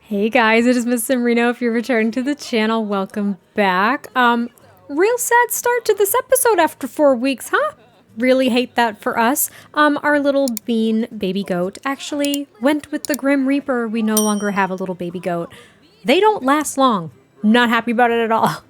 Hey guys, it is MissSimReno. If you're returning to the channel, welcome back. Real sad start to this episode after 4 weeks, huh? Really hate that for us. Our little bean baby goat actually went with the Grim Reaper. We no longer have a little baby goat. They don't last long. Not happy about it at all.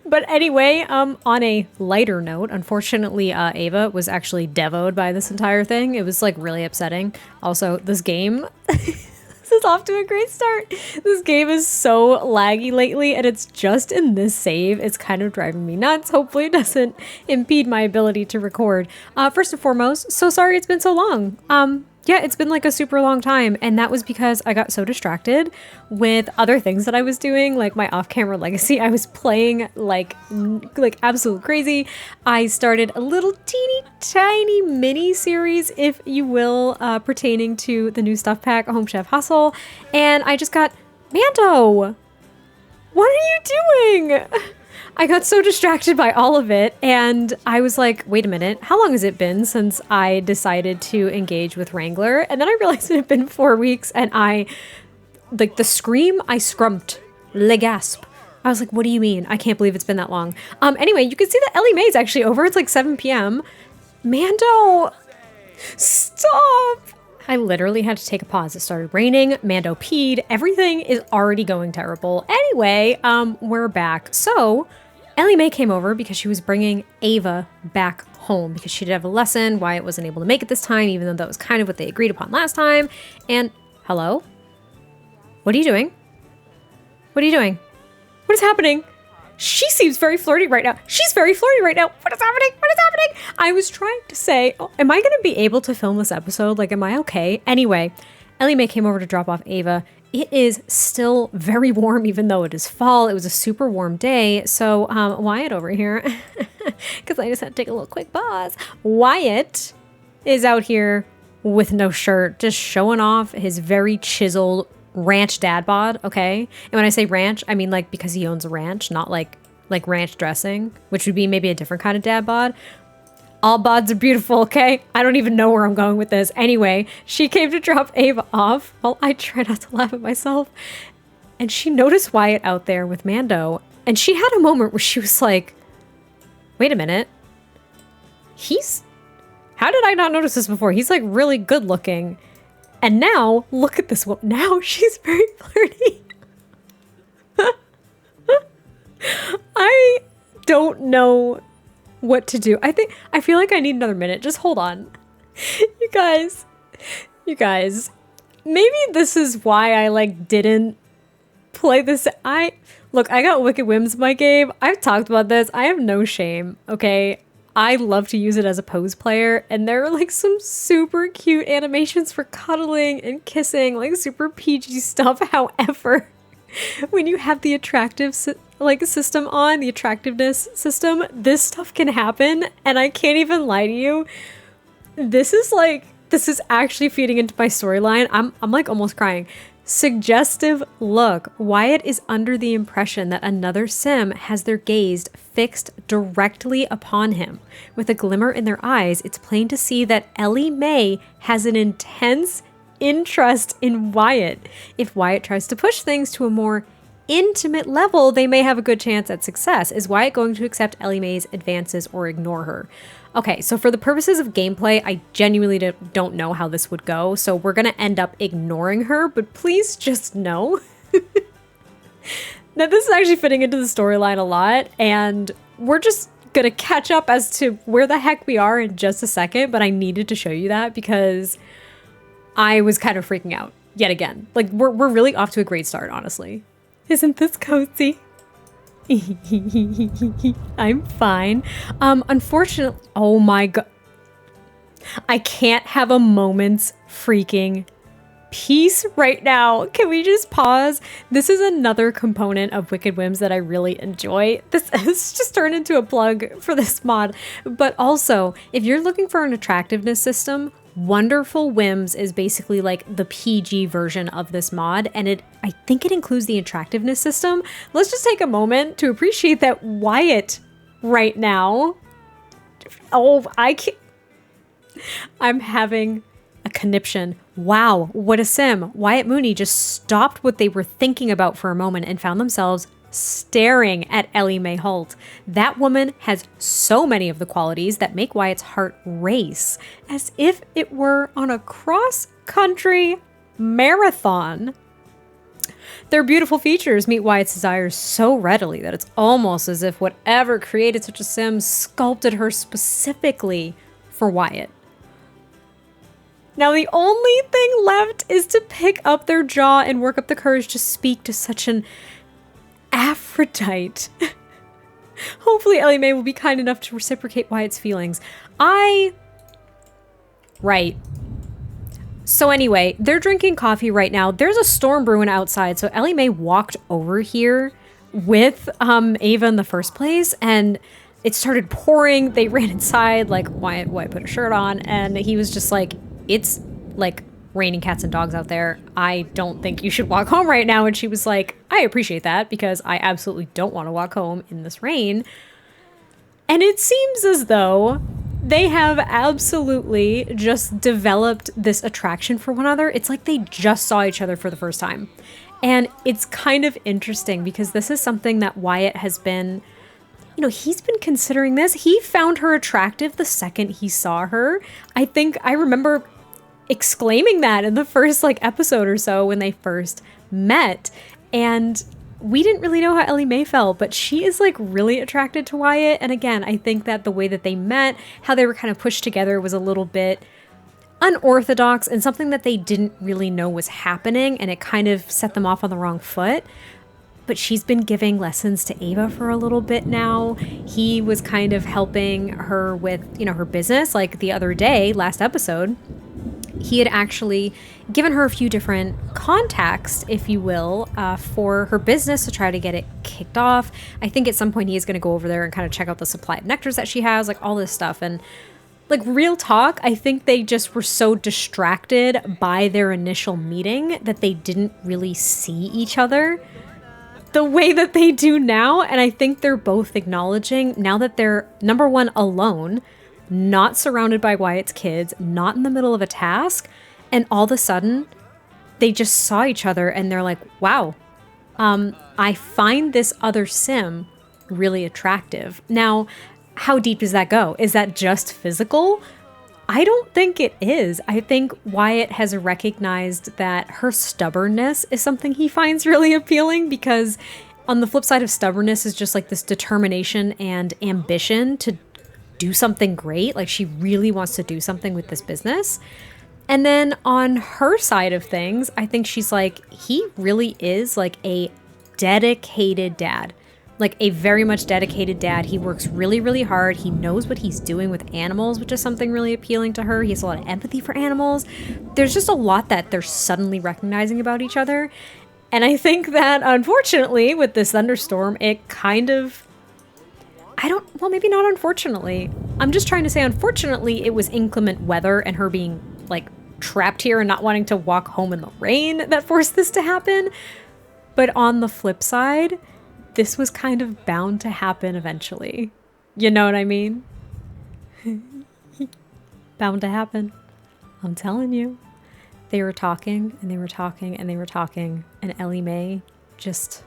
But anyway, on a lighter note, unfortunately, Ava was actually devoed by this entire thing. It was like really upsetting. Also, this game, this is off to a great start. This game is so laggy lately, and it's just in this save. It's kind of driving me nuts. Hopefully it doesn't impede my ability to record. First and foremost, so sorry it's been so long. Yeah, it's been like a super long time, and that was because I got so distracted with other things that I was doing, like my off-camera legacy. I was playing like absolute crazy. I started a little teeny tiny mini series, if you will, pertaining to the new stuff pack, Home Chef Hustle, and I just got Mando. What are you doing? I got so distracted by all of it, and I was like, wait a minute, how long has it been since I decided to engage with Wrangler? And then I realized it had been 4 weeks, and like the scream, I scrumped, le gasp. I was like, what do you mean? I can't believe it's been that long. Anyway, you can see that Ellie-Mae is actually over. It's like 7 p.m. Mando, stop. I literally had to take a pause. It started raining, Mando peed, everything is already going terrible. Anyway, we're back. So, Ellie-Mae came over because she was bringing Ava back home because she did have a lesson. Wyatt wasn't able to make it this time, even though that was kind of what they agreed upon last time. And, hello? What are you doing? What are you doing? What is happening? She seems very flirty right now. She's very flirty right now. What is happening? What is happening? I was trying to say, oh, am I going to be able to film this episode? Like, am I okay? Anyway, Ellie-Mae came over to drop off Ava. It is still very warm, even though it is fall. It was a super warm day. So Wyatt over here, because I just had to take a little quick pause. Wyatt is out here with no shirt, just showing off his very chiseled ranch dad bod, okay? And when I say ranch, I mean like because he owns a ranch, not like ranch dressing, which would be maybe a different kind of dad bod. All bods are beautiful, okay? I don't even know where I'm going with this. Anyway, she came to drop Ava off. Well, I try not to laugh at myself. And she noticed Wyatt out there with Mando. And she had a moment where she was like, wait a minute. How did I not notice this before? He's like really good looking. And now, look at this one. Now she's very flirty. I don't know what to do. I feel like I need another minute. Just hold on. You guys, maybe this is why I like didn't play this. Look, I got Wicked Whims in my game. I've talked about this. I have no shame, okay? I love to use it as a pose player, and there are like some super cute animations for cuddling and kissing, like super PG stuff. However, when you have the attractive system on, the attractiveness system, this stuff can happen, and I can't even lie to you. This is actually feeding into my storyline. I'm like almost crying. Suggestive look. Wyatt is under the impression that another sim has their gaze fixed directly upon him. With a glimmer in their eyes, it's plain to see that Ellie-Mae has an intense interest in Wyatt. If Wyatt tries to push things to a more intimate level, they may have a good chance at success. Is Wyatt going to accept Ellie-Mae's advances or ignore her? Okay, so for the purposes of gameplay, I genuinely don't know how this would go, so we're gonna end up ignoring her, but please just know that this is actually fitting into the storyline a lot, and we're just gonna catch up as to where the heck we are in just a second, but I needed to show you that because I was kind of freaking out yet again. Like, we're really off to a great start, honestly. Isn't this cozy? I'm fine. Unfortunately, oh my god. I can't have a moment's freaking peace right now. Can we just pause? This is another component of Wicked Whims that I really enjoy. This has just turned into a plug for this mod. But also, if you're looking for an attractiveness system, Wonderful Whims is basically like the PG version of this mod, and I think it includes the attractiveness system. Let's just take a moment to appreciate that Wyatt right now. Oh, I can't. I'm having a conniption. Wow, what a sim. Wyatt Mooney just stopped what they were thinking about for a moment and found themselves staring at Ellie-Mae Holt. That woman has so many of the qualities that make Wyatt's heart race, as if it were on a cross-country marathon. Their beautiful features meet Wyatt's desires so readily that it's almost as if whatever created such a sim sculpted her specifically for Wyatt. Now the only thing left is to pick up their jaw and work up the courage to speak to such an Aphrodite. Hopefully Ellie-Mae will be kind enough to reciprocate Wyatt's feelings. Right. So anyway, they're drinking coffee right now. There's a storm brewing outside, so Ellie-Mae walked over here with Ava in the first place, and it started pouring. They ran inside, like, Wyatt put a shirt on, and he was just like, it's like raining cats and dogs out there. I don't think you should walk home right now. And she was like, I appreciate that because I absolutely don't want to walk home in this rain. And it seems as though they have absolutely just developed this attraction for one another. It's like they just saw each other for the first time. And it's kind of interesting because this is something that Wyatt has been, you know, he's been considering this. He found her attractive the second he saw her. I think I remember exclaiming that in the first episode or so when they first met. And we didn't really know how Ellie-Mae felt, but she is really attracted to Wyatt. And again, I think that the way that they met, how they were kind of pushed together was a little bit unorthodox and something that they didn't really know was happening. And it kind of set them off on the wrong foot. But she's been giving lessons to Ava for a little bit now. He was kind of helping her with, her business. Like the other day, last episode, he had actually given her a few different contacts, if you will, for her business to try to get it kicked off. I think at some point he is going to go over there and kind of check out the supply of nectars that she has, all this stuff. And real talk, I think they just were so distracted by their initial meeting that they didn't really see each other the way that they do now. And I think they're both acknowledging now that they're, number one, alone, not surrounded by Wyatt's kids, not in the middle of a task, and all of a sudden they just saw each other and they're like, wow, I find this other sim really attractive. Now, how deep does that go? Is that just physical? I don't think it is. I think Wyatt has recognized that her stubbornness is something he finds really appealing, because on the flip side of stubbornness is just this determination and ambition to do something great. She really wants to do something with this business. And then on her side of things, I think she's he really is a dedicated dad. A very much dedicated dad. He works really, really hard. He knows what he's doing with animals, which is something really appealing to her. He has a lot of empathy for animals. There's just a lot that they're suddenly recognizing about each other. And I think that, unfortunately, with this thunderstorm, it kind of... well, maybe not unfortunately. I'm just trying to say, unfortunately, it was inclement weather and her being, trapped here and not wanting to walk home in the rain that forced this to happen. But on the flip side, this was kind of bound to happen eventually. You know what I mean? Bound to happen. I'm telling you. They were talking and they were talking and they were talking, and Ellie-Mae just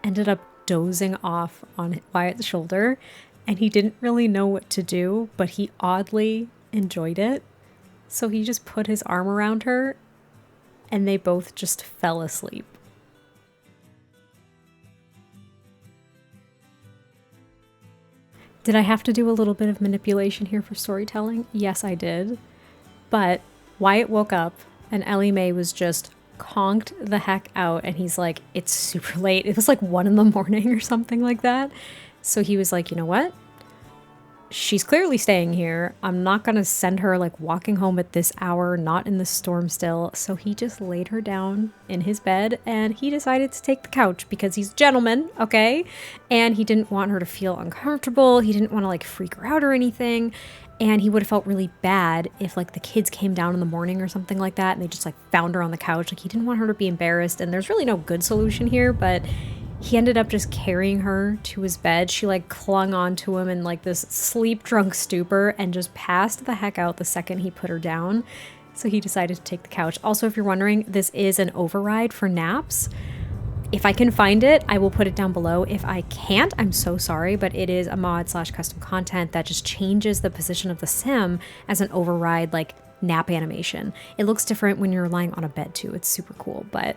ended up dozing off on Wyatt's shoulder, and he didn't really know what to do, but he oddly enjoyed it. So he just put his arm around her and they both just fell asleep. Did I have to do a little bit of manipulation here for storytelling? Yes, I did. But Wyatt woke up and Ellie-Mae was just conked the heck out, and he's like, it's super late. It was 1 a.m. or something like that. So he was like, you know what? She's clearly staying here. I'm not gonna send her walking home at this hour, not in the storm still. So he just laid her down in his bed and he decided to take the couch because he's a gentleman, okay? And he didn't want her to feel uncomfortable. He didn't want to freak her out or anything. And he would have felt really bad if the kids came down in the morning or something like that and they just found her on the couch. He didn't want her to be embarrassed, and there's really no good solution here, but he ended up just carrying her to his bed. She clung onto him in this sleep drunk stupor and just passed the heck out the second he put her down. So he decided to take the couch. Also, if you're wondering, this is an override for naps. If I can find it, I will put it down below. If I can't, I'm so sorry, but it is a mod / custom content that just changes the position of the sim as an override, like nap animation. It looks different when you're lying on a bed too. It's super cool, but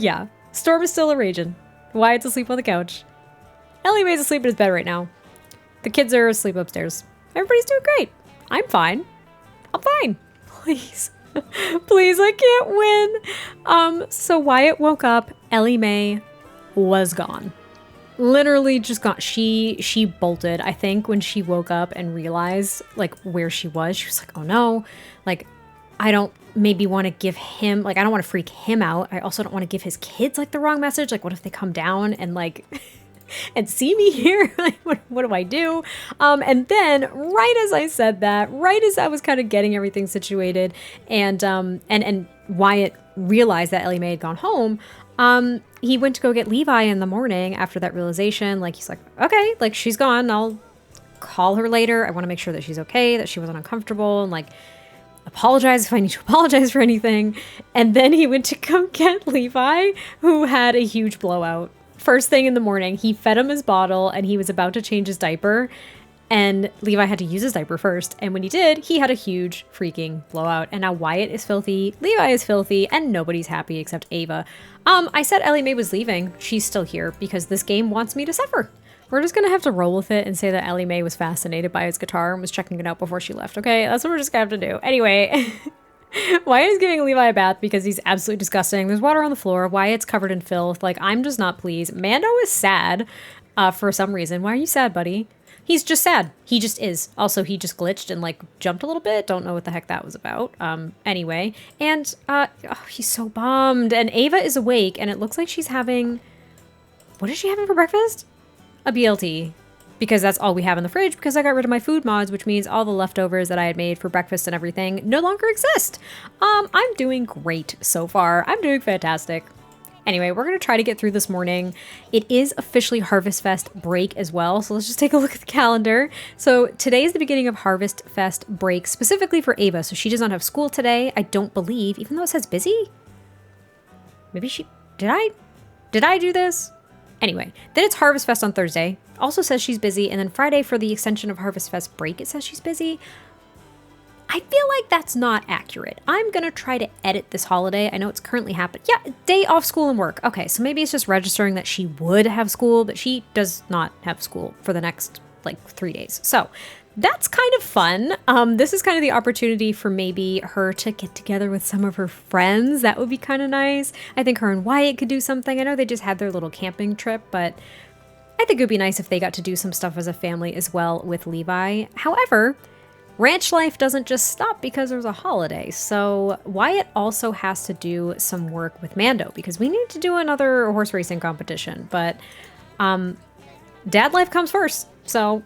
yeah, Storm is still a raging. Wyatt's asleep on the couch. Ellie-Mae's asleep in his bed right now. The kids are asleep upstairs. Everybody's doing great. I'm fine. I'm fine. Please. Please, I can't win. So Wyatt woke up. Ellie-Mae was gone. Literally just gone. She bolted. I think when she woke up and realized like where she was like, oh no. Like, I don't maybe want to give him, like, I don't want to freak him out. I also don't want to give his kids like the wrong message. Like, what if they come down and like and see me here? Like, what do I do? And then right as I said that, right as I was kind of getting everything situated and Wyatt realized that Ellie-Mae had gone home, he went to go get Levi in the morning after that realization. Like, he's like, okay, like she's gone. I'll call her later. I want to make sure that she's okay, that she wasn't uncomfortable, and like apologize if I need to apologize for anything. And then he went to come get Levi, who had a huge blowout. First thing in the morning, he fed him his bottle and he was about to change his diaper, and Levi had to use his diaper first. And when he did, he had a huge freaking blowout. And now Wyatt is filthy, Levi is filthy, and nobody's happy except Ava. I said Ellie-Mae was leaving. She's still here because this game wants me to suffer. We're just going to have to roll with it and say that Ellie-Mae was fascinated by his guitar and was checking it out before she left, okay? That's what we're just going to have to do. Anyway, Wyatt is giving Levi a bath because he's absolutely disgusting. There's water on the floor. Wyatt's covered in filth. Like, I'm just not pleased. Mando is sad for some reason. Why are you sad, buddy? He's just sad. He just is. Also, he just glitched and, like, jumped a little bit. Don't know what the heck that was about. Anyway. And, he's so bummed. And Ava is awake, and it looks like she's having... What is she having for breakfast? A BLT. Because that's all we have in the fridge, because I got rid of my food mods, which means all the leftovers that I had made for breakfast and everything no longer exist. I'm doing great so far. I'm doing fantastic. Anyway, we're going to try to get through this morning. It is officially Harvest Fest break as well, so let's just take a look at the calendar. So today is the beginning of Harvest Fest break, specifically for Ava, so she does not have school today, I don't believe, even though it says busy. Maybe she... Did I do this? Anyway, then it's Harvest Fest on Thursday. Also says she's busy, and then Friday for the extension of Harvest Fest break, it says she's busy. I feel like that's not accurate. I'm going to try to edit this holiday. I know it's currently happening. Yeah, day off school and work. Okay, so maybe it's just registering that she would have school, but she does not have school for the next, like, 3 days. So that's kind of fun. This is kind of the opportunity for maybe her to get together with some of her friends. That would be kind of nice. I think her and Wyatt could do something. I know they just had their little camping trip, but I think it would be nice if they got to do some stuff as a family as well with Levi. However, ranch life doesn't just stop because there's a holiday. So Wyatt also has to do some work with Mando because we need to do another horse racing competition. But dad life comes first. So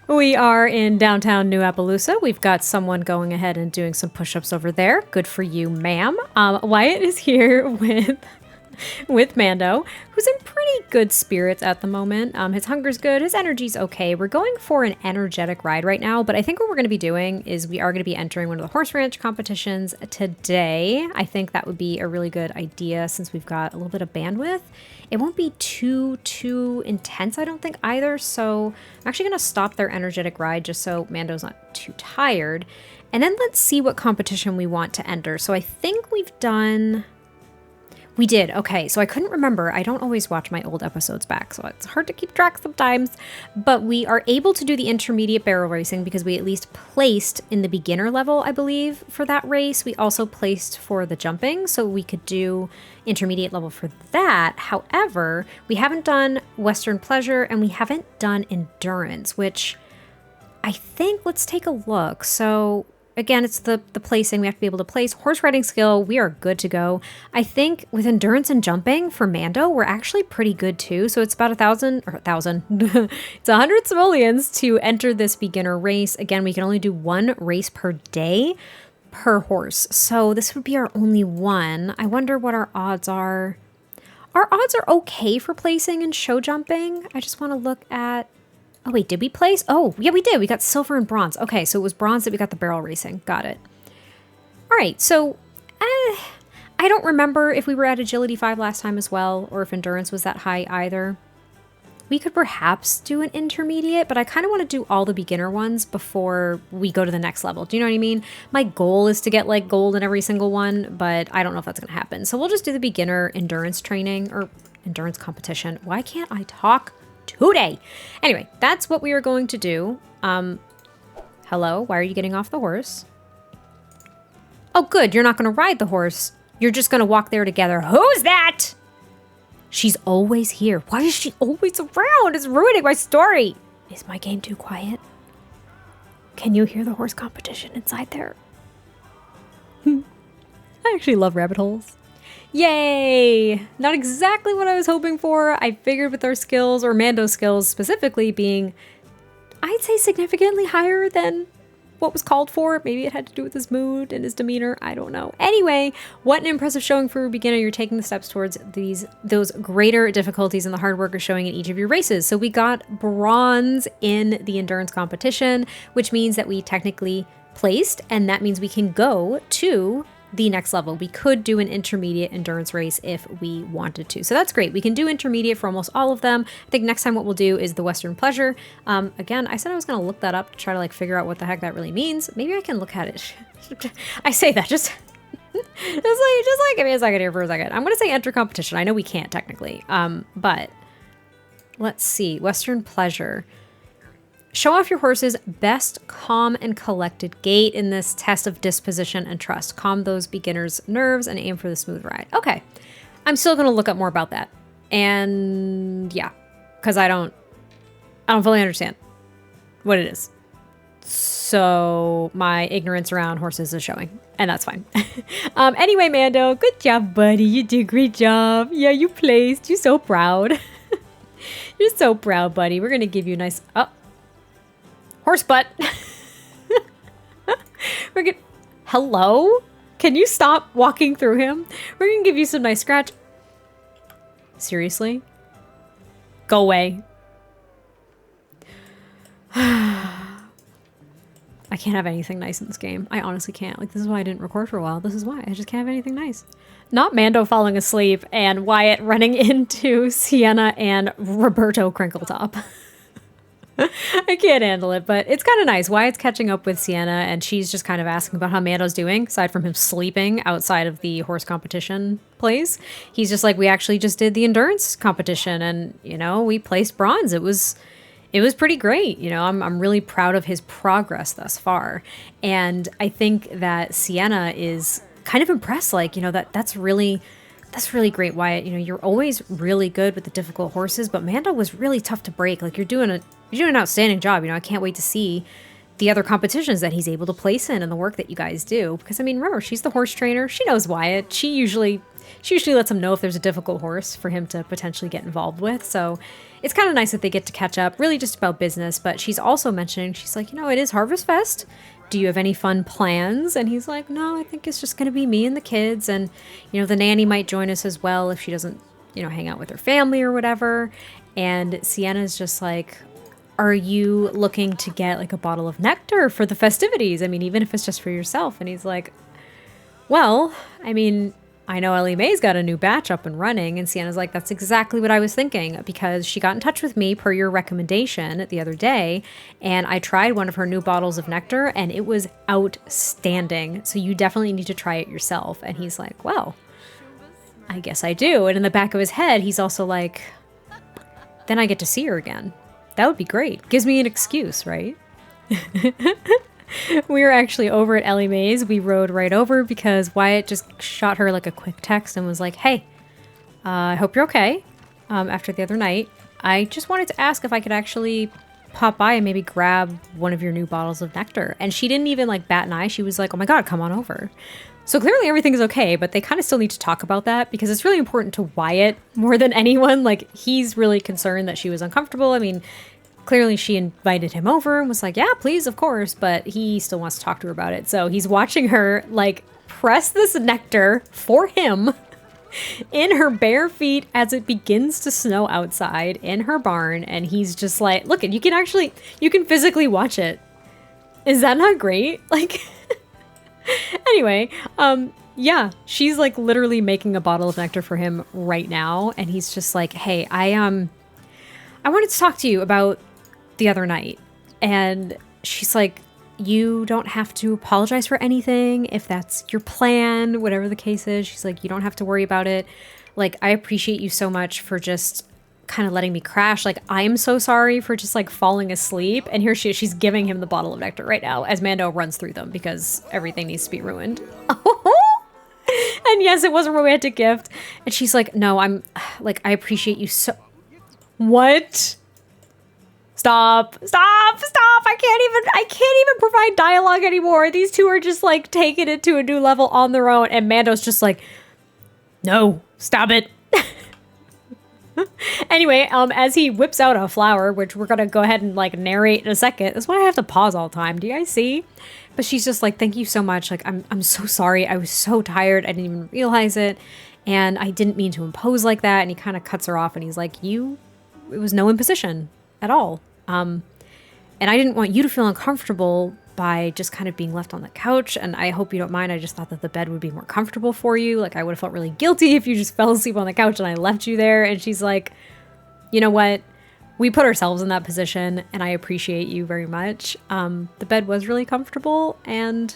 we are in downtown New Appaloosa. We've got someone going ahead and doing some push-ups over there. Good for you, ma'am. Wyatt is here with Mando, who's in pretty good spirits at the moment. His hunger's good, his energy's okay. We're going for an energetic ride right now, but I think what we're going to be doing is we are going to be entering one of the horse ranch competitions today. I think that would be a really good idea since we've got a little bit of bandwidth. It won't be too intense, I don't think either, so I'm actually going to stop their energetic ride just so Mando's not too tired. And then let's see what competition we want to enter. So I think we've done... We did. Okay, so I couldn't remember. I don't always watch my old episodes back, so it's hard to keep track sometimes. But we are able to do the intermediate barrel racing because we at least placed in the beginner level, I believe, for that race. We also placed for the jumping, so we could do intermediate level for that. However, we haven't done Western Pleasure and we haven't done Endurance, which I think, let's take a look. So again, it's the placing. We have to be able to place. Horse riding skill, we are good to go. I think with endurance and jumping for Mando, we're actually pretty good too. So it's about 1,000. It's 100 simoleons to enter this beginner race. Again, we can only do one race per day per horse. So this would be our only one. I wonder what our odds are. Our odds are okay for placing and show jumping. I just want to look at Oh, wait, did we place? Oh, yeah, we did. We got silver and bronze. Okay, so it was bronze that we got the barrel racing. Got it. All right, so I don't remember if we were at agility 5 last time as well, or if endurance was that high either. We could perhaps do an intermediate, but I kind of want to do all the beginner ones before we go to the next level. Do you know what I mean? My goal is to get like gold in every single one, but I don't know if that's going to happen. So we'll just do the beginner endurance training or endurance competition. Why can't I talk today? Anyway, that's what we are going to do. Hello, why are you getting off the horse? Oh, good. You're not going to ride the horse. You're just going to walk there together. Who's that? She's always here. Why is she always around? It's ruining my story. Is my game too quiet? Can you hear the horse competition inside there? I actually love rabbit holes. Yay! Not exactly what I was hoping for. I figured with our skills, or Mando's skills specifically, being, I'd say, significantly higher than what was called for. Maybe it had to do with his mood and his demeanor. I don't know. Anyway, what an impressive showing for a beginner. You're taking the steps towards those greater difficulties and the hard work is showing in each of your races. So we got bronze in the endurance competition, which means that we technically placed, and that means we can go to the next level. We could do an intermediate endurance race if we wanted to. So that's great. We can do intermediate for almost all of them. I think next time what we'll do is the Western Pleasure. Again, I said I was going to look that up to try to like figure out what the heck that really means. Maybe I can look at it. I say that just give me a second here for a second. I'm going to say enter competition. I know we can't technically, but let's see. Western Pleasure. Show off your horse's best calm and collected gait in this test of disposition and trust. Calm those beginners' nerves and aim for the smooth ride. Okay. I'm still going to look up more about that. And yeah, because I don't fully understand what it is. So my ignorance around horses is showing, and that's fine. Anyway, Mando, good job, buddy. You did a great job. Yeah, you placed. You're so proud. You're so proud, buddy. We're going to give you a nice... horse butt. We're gonna... Hello? Can you stop walking through him? We're gonna give you some nice scratch. Seriously? Go away. I can't have anything nice in this game. I honestly can't. Like, this is why I didn't record for a while. This is why. I just can't have anything nice. Not Mando falling asleep and Wyatt running into Sienna and Roberto Crinkletop. I can't handle it, but it's kind of nice. Wyatt's catching up with Sienna, and she's just kind of asking about how Mando's doing, aside from him sleeping outside of the horse competition place. He's just like, we actually just did the endurance competition, and, you know, we placed bronze. It was pretty great. You know, I'm really proud of his progress thus far. And I think that Sienna is kind of impressed, like, you know, that's really great, Wyatt. You know, you're always really good with the difficult horses, but Mando was really tough to break. Like, you're doing an outstanding job. You know, I can't wait to see the other competitions that he's able to place in and the work that you guys do. Because, I mean, remember, she's the horse trainer. She knows Wyatt. She usually lets him know if there's a difficult horse for him to potentially get involved with. So it's kind of nice that they get to catch up, really just about business. But she's also mentioning, she's like, you know, it is Harvest Fest. Do you have any fun plans? And he's like, no, I think it's just going to be me and the kids. And, you know, the nanny might join us as well if she doesn't, you know, hang out with her family or whatever. And Sienna's just like, are you looking to get like a bottle of nectar for the festivities? I mean, even if it's just for yourself. And he's like, well, I mean, I know Ellie-Mae's got a new batch up and running. And Sienna's like, that's exactly what I was thinking, because she got in touch with me per your recommendation the other day. And I tried one of her new bottles of nectar and it was outstanding. So you definitely need to try it yourself. And he's like, well, I guess I do. And in the back of his head, he's also like, then I get to see her again. That would be great. Gives me an excuse, right? We were actually over at Ellie-Mae's. We rode right over because Wyatt just shot her like a quick text and was like, hey, I hope you're okay. After the other night, I just wanted to ask if I could actually pop by and maybe grab one of your new bottles of nectar. And she didn't even like bat an eye. She was like, oh my God, come on over. So clearly everything's okay, but they kind of still need to talk about that because it's really important to Wyatt more than anyone. Like, he's really concerned that she was uncomfortable. I mean, clearly she invited him over and was like, yeah, please, of course, but he still wants to talk to her about it. So he's watching her like press this nectar for him in her bare feet as it begins to snow outside in her barn. And he's just like, look, you can physically watch it. Is that not great? Like, anyway, yeah, she's like literally making a bottle of nectar for him right now. And he's just like, hey, I wanted to talk to you about the other night. And she's like, you don't have to apologize for anything if that's your plan, whatever the case is. She's like, you don't have to worry about it. Like, I appreciate you so much for just kind of letting me crash. Like, I'm so sorry for just like falling asleep. And here she's giving him the bottle of nectar right now as Mando runs through them because everything needs to be ruined. And yes, it was a romantic gift. And she's like, no, I'm like, I appreciate you so... What? Stop. I can't even provide dialogue anymore. These two are just like taking it to a new level on their own. And Mando's just like, no, stop it. Anyway, as he whips out a flower, which we're going to go ahead and like narrate in a second. That's why I have to pause all the time. Do you guys see? But she's just like, thank you so much. Like, I'm so sorry. I was so tired. I didn't even realize it. And I didn't mean to impose like that. And he kind of cuts her off and he's like, it was no imposition at all. And I didn't want you to feel uncomfortable by just kind of being left on the couch. And I hope you don't mind. I just thought that the bed would be more comfortable for you. Like, I would have felt really guilty if you just fell asleep on the couch and I left you there. And she's like, you know what? We put ourselves in that position and I appreciate you very much. The bed was really comfortable, and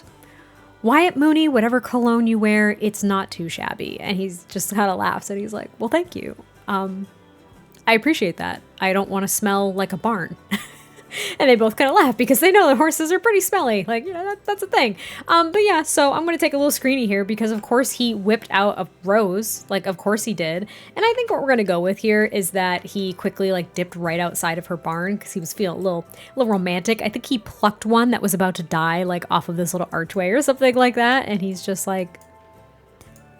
Wyatt Mooney, whatever cologne you wear, it's not too shabby. And he's just kind of laughs and he's like, well, thank you. I appreciate that. I don't want to smell like a barn. And they both kind of laugh because they know that horses are pretty smelly. Like, you know, that's a thing. But yeah, so I'm going to take a little screeny here because of course he whipped out a rose. Like, of course he did. And I think what we're going to go with here is that he quickly like dipped right outside of her barn because he was feeling a little romantic. I think he plucked one that was about to die like off of this little archway or something like that. And he's just like,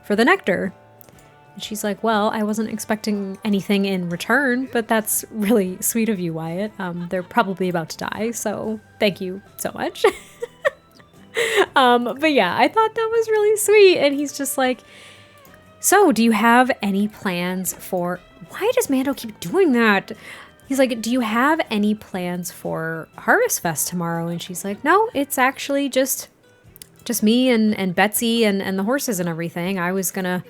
for the nectar. And she's like, well, I wasn't expecting anything in return, but that's really sweet of you, Wyatt. They're probably about to die, so thank you so much. But yeah, I thought that was really sweet. And he's just like, so do you have any plans for... Why does Mando keep doing that? He's like, do you have any plans for Harvest Fest tomorrow? And she's like, no, it's actually just me and Betsy and the horses and everything. I was gonna...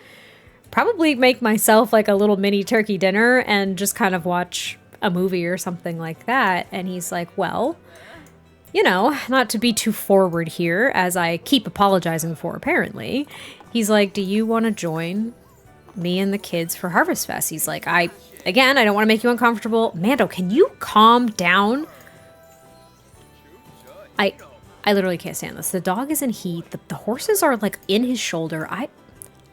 probably make myself like a little mini turkey dinner and just kind of watch a movie or something like that. And he's like, well, you know, not to be too forward here, as I keep apologizing for apparently. He's like, do you want to join me and the kids for Harvest Fest? He's like, I don't want to make you uncomfortable. Mando, can you calm down? I literally can't stand this. The dog is in heat. The horses are like in his shoulder.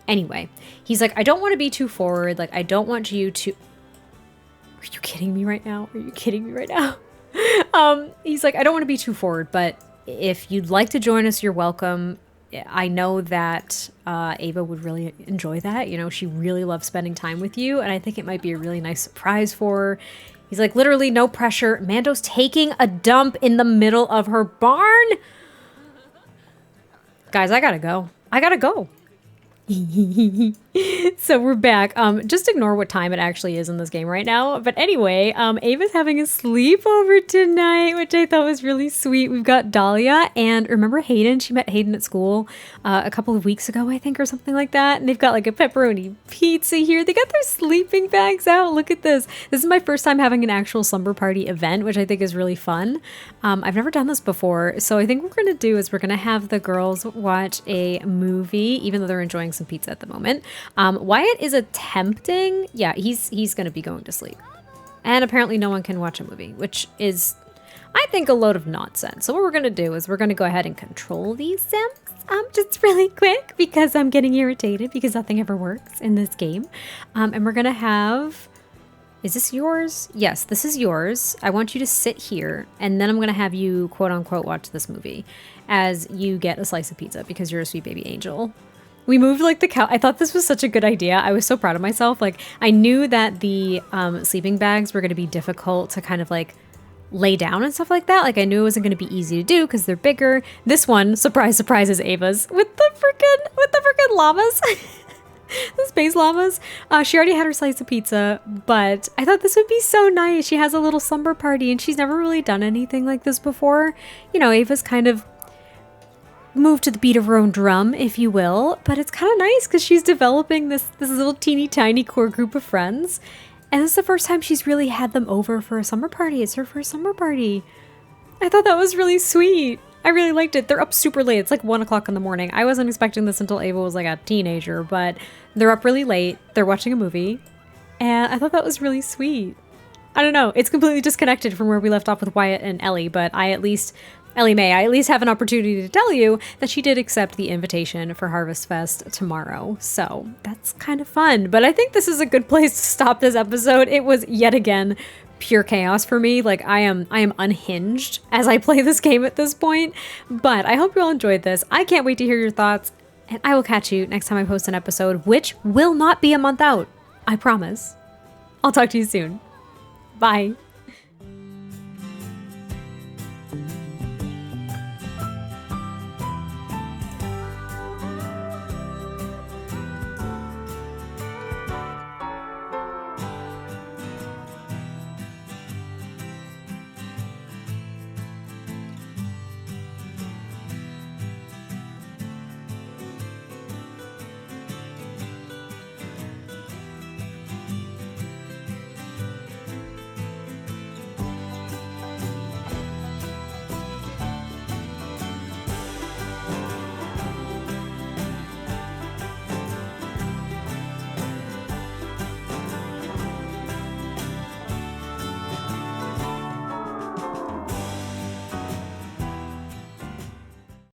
Anyway, he's like, I don't want to be too forward. Like, I don't want you to... Are you kidding me right now? Are you kidding me right now? He's like, I don't want to be too forward, but if you'd like to join us, you're welcome. I know that Ava would really enjoy that. You know, she really loves spending time with you, and I think it might be a really nice surprise for her. He's like, literally no pressure. Mando's taking a dump in the middle of her barn. Guys, I gotta go. So we're back. Just ignore what time it actually is in this game right now. But anyway, Ava's having a sleepover tonight, which I thought was really sweet. We've got Dahlia and remember Hayden? She met Hayden at school a couple of weeks ago, I think, or something like that. And they've got like a pepperoni pizza here. They got their sleeping bags out. Look at this. This is my first time having an actual slumber party event, which I think is really fun. I've never done this before. So I think what we're going to do is we're going to have the girls watch a movie, even though they're enjoying some pizza at the moment. Wyatt is attempting, yeah, he's going to be going to sleep. And apparently no one can watch a movie, which is, I think, a load of nonsense. So what we're going to do is we're going to go ahead and control these Sims just really quick because I'm getting irritated because nothing ever works in this game. And we're going to have, is this yours? Yes, this is yours. I want you to sit here and then I'm going to have you quote unquote watch this movie as you get a slice of pizza because you're a sweet baby angel. We moved like the couch. I thought this was such a good idea. I was so proud of myself. Like I knew that the sleeping bags were going to be difficult to kind of like lay down and stuff like that. Like I knew it wasn't going to be easy to do because they're bigger. This one, surprise, surprise, is Ava's with the freaking llamas. This space llamas. She already had her slice of pizza, but I thought this would be so nice. She has a little slumber party, and she's never really done anything like this before. You know, Ava's kind of moved to the beat of her own drum, if you will, but it's kind of nice because she's developing this little teeny tiny core group of friends, and this is the first time she's really had them over for a summer party. It's her first summer party. I thought that was really sweet. I really liked it. They're up super late. It's like 1 o'clock in the morning. I wasn't expecting this until Ava was like a teenager, but they're up really late. They're watching a movie, and I thought that was really sweet. I don't know. It's completely disconnected from where we left off with Wyatt and Ellie, but Ellie-Mae, I at least have an opportunity to tell you that she did accept the invitation for Harvest Fest tomorrow. So that's kind of fun. But I think this is a good place to stop this episode. It was yet again pure chaos for me. Like I am unhinged as I play this game at this point. But I hope you all enjoyed this. I can't wait to hear your thoughts. And I will catch you next time I post an episode, which will not be a month out. I promise. I'll talk to you soon. Bye.